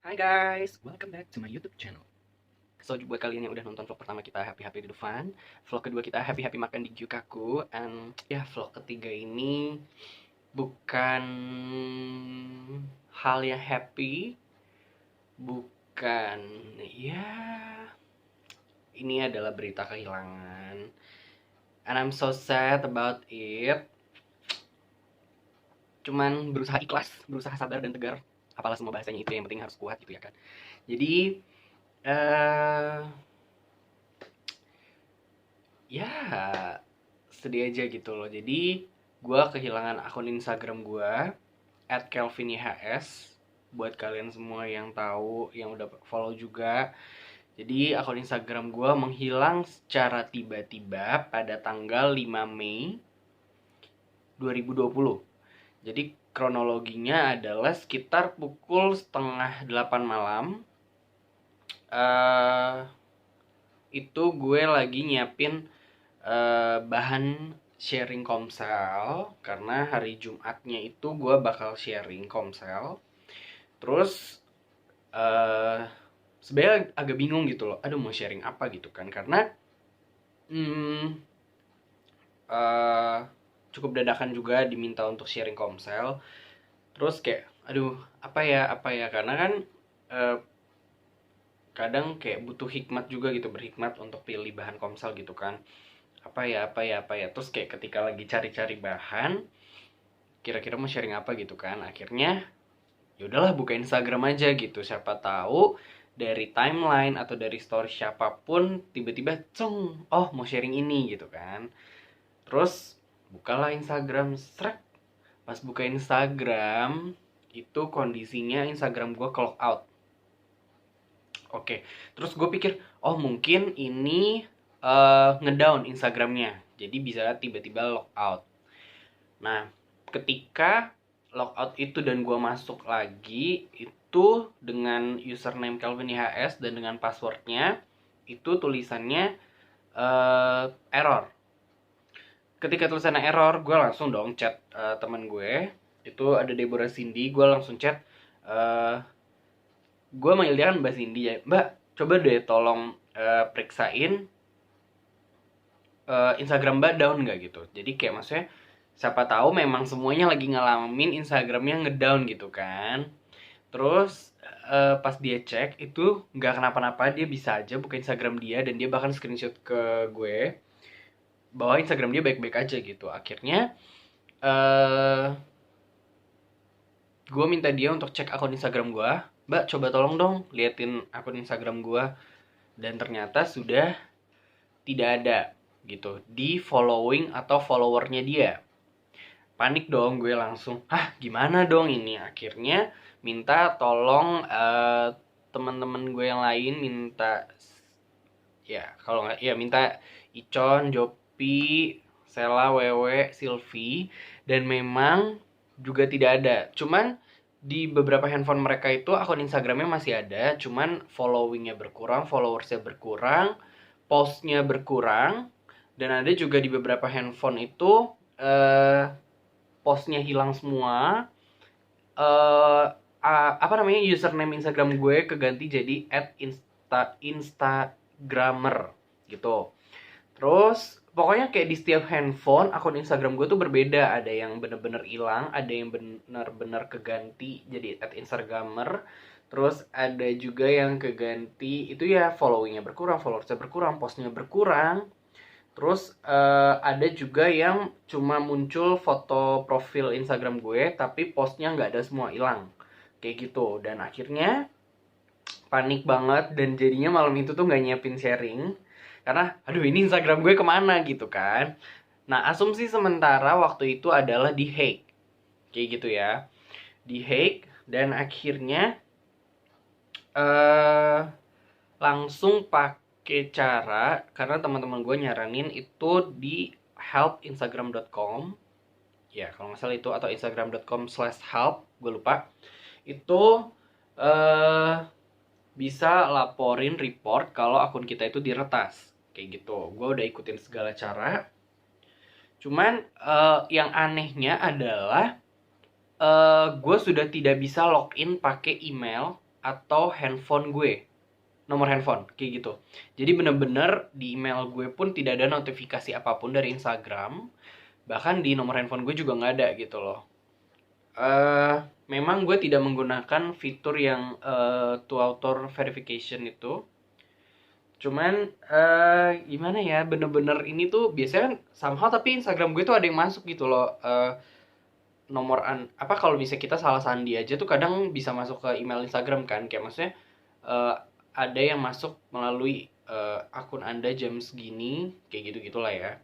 Hai guys, welcome back to my YouTube channel. So, buat kalian yang udah nonton vlog pertama kita Happy Happy di Dufan, vlog kedua kita Happy Happy makan di Gyukaku, and ya vlog ketiga ini bukan hal yang happy, bukan ya ini adalah berita kehilangan, and I'm so sad about it. Cuman berusaha ikhlas, berusaha sabar dan tegar. Apalah semua bahasanya itu, yang penting harus kuat gitu ya kan. Jadi eh ya sedih aja gitu loh. Jadi gue kehilangan akun Instagram gue @kelvinyhs. Buat kalian semua yang tahu, yang udah follow juga. Jadi akun Instagram gue menghilang secara tiba-tiba pada tanggal 5 Mei 2020. Jadi kronologinya adalah sekitar pukul setengah 8 malam. Itu gue lagi nyiapin bahan sharing Komsel, karena hari Jumatnya itu gue bakal sharing Komsel. Terus sebenarnya agak bingung gitu loh, aduh mau sharing apa gitu kan, karena uh, cukup dadakan juga diminta untuk sharing Komsel. Terus kayak aduh apa ya karena kan uh, kadang kayak butuh hikmat juga gitu, berhikmat untuk pilih bahan Komsel gitu kan. Apa ya terus kayak ketika lagi cari-cari bahan, kira-kira mau sharing apa gitu kan, akhirnya ya udahlah buka Instagram aja gitu, siapa tahu dari timeline atau dari story siapapun tiba-tiba ceng, oh mau sharing ini gitu kan. Terus bukalah Instagram, srek. Pas buka Instagram itu kondisinya Instagram gue clock out. Oke, terus gue pikir, oh mungkin ini ngedown Instagramnya, jadi bisa tiba-tiba logout. Nah, ketika logout itu dan gue masuk lagi, itu dengan username Calvin IHS dan dengan passwordnya, itu tulisannya error. Ketika tulisannya error, gue langsung dong chat teman gue, itu ada Deborah Cindy, gue langsung chat, gue manggil dia kan Mbak Cindy ya, Mbak coba deh tolong periksain Instagram Mbak down nggak gitu. Jadi kayak maksudnya siapa tahu memang semuanya lagi ngalamin Instagramnya ngedown gitu kan. Terus pas dia cek itu nggak kenapa-napa, dia bisa aja buka Instagram dia dan dia bahkan screenshot ke gue bahwa Instagram dia baik-baik aja gitu. Akhirnya gue minta dia untuk cek akun Instagram gue. Mbak coba tolong dong liatin akun Instagram gue, dan ternyata sudah tidak ada gitu di following atau followernya dia. Panik dong gue langsung, gimana dong ini. Akhirnya minta tolong teman-teman gue yang lain, minta ya kalau nggak ya minta Icon, Jopi, Sela, Wewe, Silvi, dan memang juga tidak ada. Cuman di beberapa handphone mereka itu akun Instagramnya masih ada, cuman followingnya berkurang, followersnya berkurang, postnya berkurang, dan ada juga di beberapa handphone itu postnya hilang semua. Apa namanya, username Instagram gue keganti jadi @instagrammer gitu. Terus pokoknya kayak di setiap handphone akun Instagram gue tuh berbeda, ada yang bener-bener hilang, ada yang bener-bener keganti jadi @instagrammer. Terus ada juga yang keganti itu ya followingnya berkurang, followersnya berkurang, postnya berkurang. Terus ada juga yang cuma muncul foto profil Instagram gue, tapi postnya nggak ada semua, hilang. Kayak gitu. Dan akhirnya panik banget, dan jadinya malam itu tuh nggak nyiapin sharing. Karena, aduh ini Instagram gue kemana gitu kan. Nah, asumsi sementara waktu itu adalah di hack. Kayak gitu ya. Di hack, dan akhirnya langsung pakai cara, karena teman-teman gue nyaranin itu di helpinstagram.com ya kalau nggak salah itu, atau instagram.com/help, gue lupa. Itu bisa laporin report kalau akun kita itu diretas kayak gitu. Gue udah ikutin segala cara, cuman yang anehnya adalah gue sudah tidak bisa login pakai email atau handphone gue, nomor handphone kayak gitu. Jadi bener-bener di email gue pun tidak ada notifikasi apapun dari Instagram, bahkan di nomor handphone gue juga nggak ada gitu loh. Memang gue tidak menggunakan fitur yang two author verification itu. Cuman gimana ya, bener-bener ini tuh biasanya kan somehow, tapi Instagram gue tuh ada yang masuk gitu loh. Apa, kalau misalnya kita salah sandi aja tuh kadang bisa masuk ke email Instagram kan, kayak maksudnya eh, ada yang masuk melalui akun Anda jam segini, kayak gitu gitulah ya.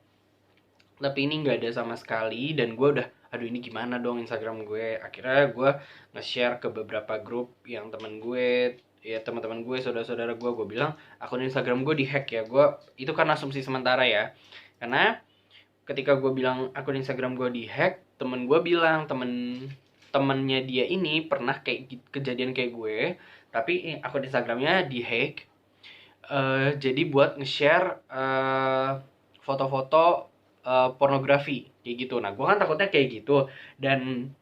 Tapi ini nggak ada sama sekali, dan gue udah, aduh ini gimana dong Instagram gue. Akhirnya gue nge-share ke beberapa grup yang temen gue, ya teman-teman gue, saudara-saudara gue bilang akun Instagram gue dihack ya. Gue itu kan asumsi sementara ya, karena ketika gue bilang akun Instagram gue dihack, temen gue bilang temennya dia ini pernah kayak kejadian kayak gue, tapi akun Instagramnya dihack. Jadi buat nge-share foto-foto pornografi kayak gitu. Nah, gue kan takutnya kayak gitu, dan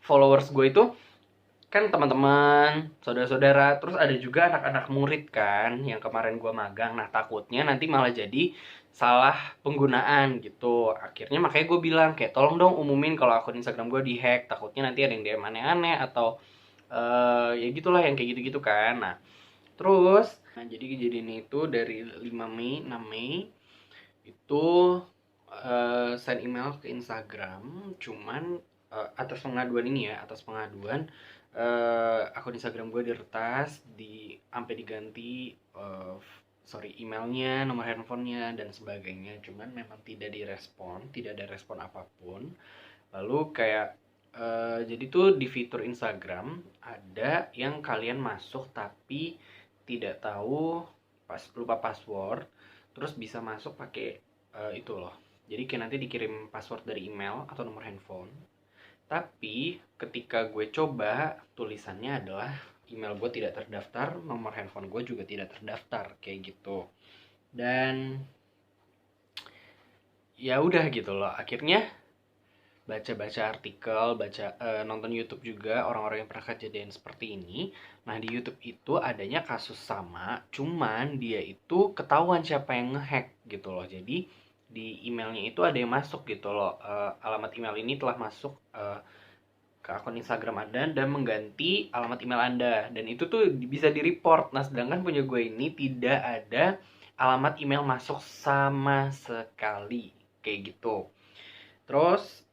followers gue itu kan teman-teman, saudara-saudara, terus ada juga anak-anak murid kan yang kemarin gue magang. Nah, takutnya nanti malah jadi salah penggunaan gitu. Akhirnya makanya gue bilang kayak tolong dong umumin kalau akun Instagram gue dihack, takutnya nanti ada yang DM aneh-aneh atau ya gitulah yang kayak gitu-gitu kan. Nah, terus jadi kejadian itu dari 5 Mei, 6 Mei itu send email ke Instagram, cuman atas pengaduan ini ya, atas pengaduan akun Instagram gue diretas, sampai diganti sorry, emailnya, nomor handphonenya dan sebagainya. Cuman memang tidak direspon, tidak ada respon apapun. Lalu kayak jadi tuh di fitur Instagram ada yang kalian masuk tapi tidak tahu, lupa password, terus bisa masuk pakai itu loh. Jadi kayak nanti dikirim password dari email atau nomor handphone. Tapi ketika gue coba, tulisannya adalah email gue tidak terdaftar, nomor handphone gue juga tidak terdaftar, kayak gitu. Dan ya udah gitu loh. Akhirnya baca-baca artikel, nonton YouTube juga orang-orang yang pernah kejadian seperti ini. Nah, di YouTube itu adanya kasus sama, cuman dia itu ketahuan siapa yang ngehack gitu loh. Jadi di emailnya itu ada yang masuk gitu loh. Alamat email ini telah masuk ke akun Instagram Anda dan mengganti alamat email Anda, dan itu tuh bisa di-report. Nah, sedangkan punya gue ini tidak ada alamat email masuk sama sekali, kayak gitu. Terus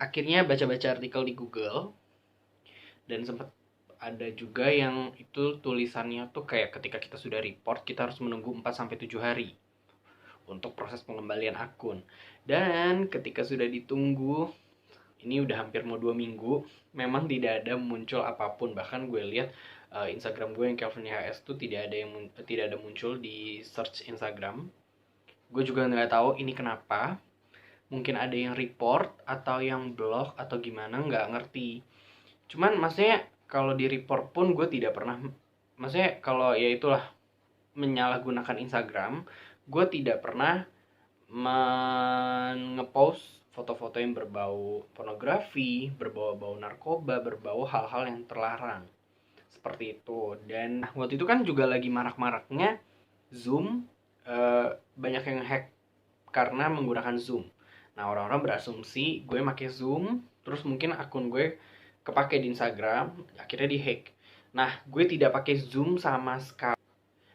akhirnya baca-baca artikel di Google, dan sempat ada juga yang itu tulisannya tuh kayak ketika kita sudah report kita harus menunggu 4 sampai 7 hari untuk proses pengembalian akun. Dan ketika sudah ditunggu, ini udah hampir mau 2 minggu, memang tidak ada muncul apapun. Bahkan gue lihat Instagram gue yang Kelvin HS tuh tidak ada muncul di search Instagram. Gue juga nggak tahu ini kenapa. Mungkin ada yang report atau yang block atau gimana, nggak ngerti. Cuman maksudnya kalau di report pun gue tidak pernah, maksudnya kalau ya itulah menyalahgunakan Instagram, gue tidak pernah ngepost foto-foto yang berbau pornografi, berbau-bau narkoba, berbau hal-hal yang terlarang seperti itu. Dan waktu itu kan juga lagi marak-maraknya Zoom, banyak yang hack karena menggunakan Zoom. Nah, orang-orang berasumsi gue pakai Zoom, terus mungkin akun gue kepake di Instagram, akhirnya dihack. Nah, gue tidak pakai Zoom sama sekali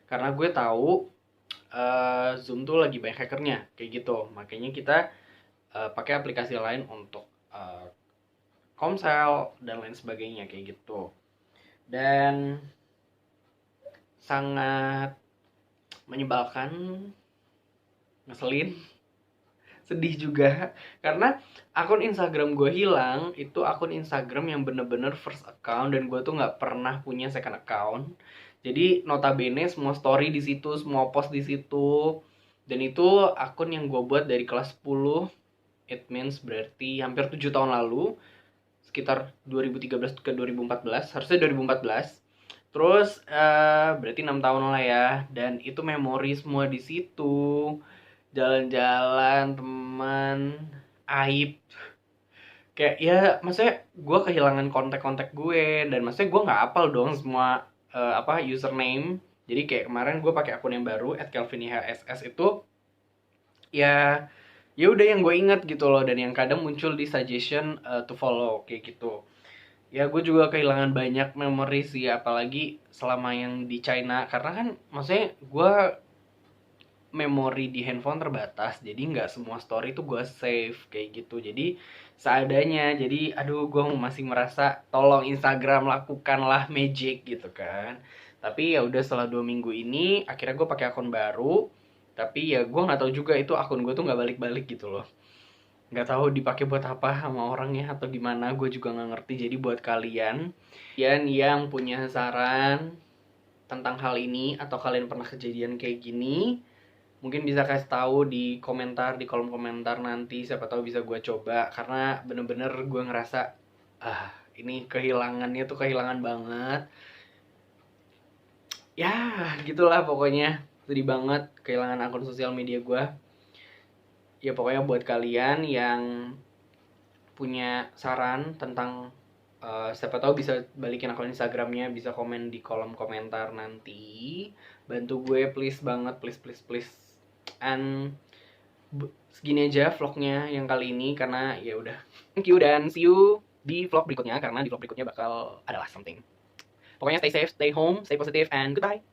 karena gue tahu Zoom tuh lagi banyak hackernya, kayak gitu. Makanya kita pakai aplikasi lain untuk komsel dan lain sebagainya, kayak gitu. Dan sangat menyebalkan, ngeselin, sedih juga, karena akun Instagram gue hilang. Itu akun Instagram yang bener-bener first account, dan gue tuh nggak pernah punya second account. Jadi notabene semua story di situ, semua post di situ, dan itu akun yang gue buat dari kelas 10. It means berarti hampir 7 tahun lalu, sekitar 2013 ke 2014, harusnya 2014. Terus berarti 6 tahun lah ya, dan itu memori semua di situ. Jalan-jalan teman, aib, Kayak ya maksudnya gue kehilangan kontak-kontak gue, dan maksudnya gue nggak hafal dong semua apa username. Jadi kayak kemarin gue pakai akun yang baru @kelvinihss itu, ya ya udah yang gue inget gitu loh, dan yang kadang muncul di suggestion to follow kayak gitu. Ya gue juga kehilangan banyak memori sih, apalagi selama yang di China, karena kan maksudnya gue memori di handphone terbatas, jadi nggak semua story tuh gue save kayak gitu, jadi seadanya. Jadi aduh, gue masih merasa tolong Instagram lakukanlah magic gitu kan. Tapi ya udah, setelah 2 minggu ini akhirnya gue pakai akun baru, tapi ya gue nggak tahu juga itu akun gue tuh nggak balik-balik gitu loh, nggak tahu dipakai buat apa sama orangnya atau gimana, gue juga nggak ngerti. Jadi buat kalian yang punya saran tentang hal ini, atau kalian pernah kejadian kayak gini, mungkin bisa kasih tahu di komentar, di kolom komentar nanti, siapa tahu bisa gue coba, karena bener-bener gue ngerasa ini kehilangannya tuh kehilangan banget. Ya gitulah pokoknya, sedih banget kehilangan akun sosial media gue. Ya pokoknya buat kalian yang punya saran tentang siapa tahu bisa balikin akun Instagramnya, bisa komen di kolom komentar nanti. Bantu gue please banget, please please please. And segini aja vlognya yang kali ini, karena ya udah. Thank you dan see you di vlog berikutnya, karena di vlog berikutnya bakal adalah something. Pokoknya stay safe, stay home, stay positive, and goodbye.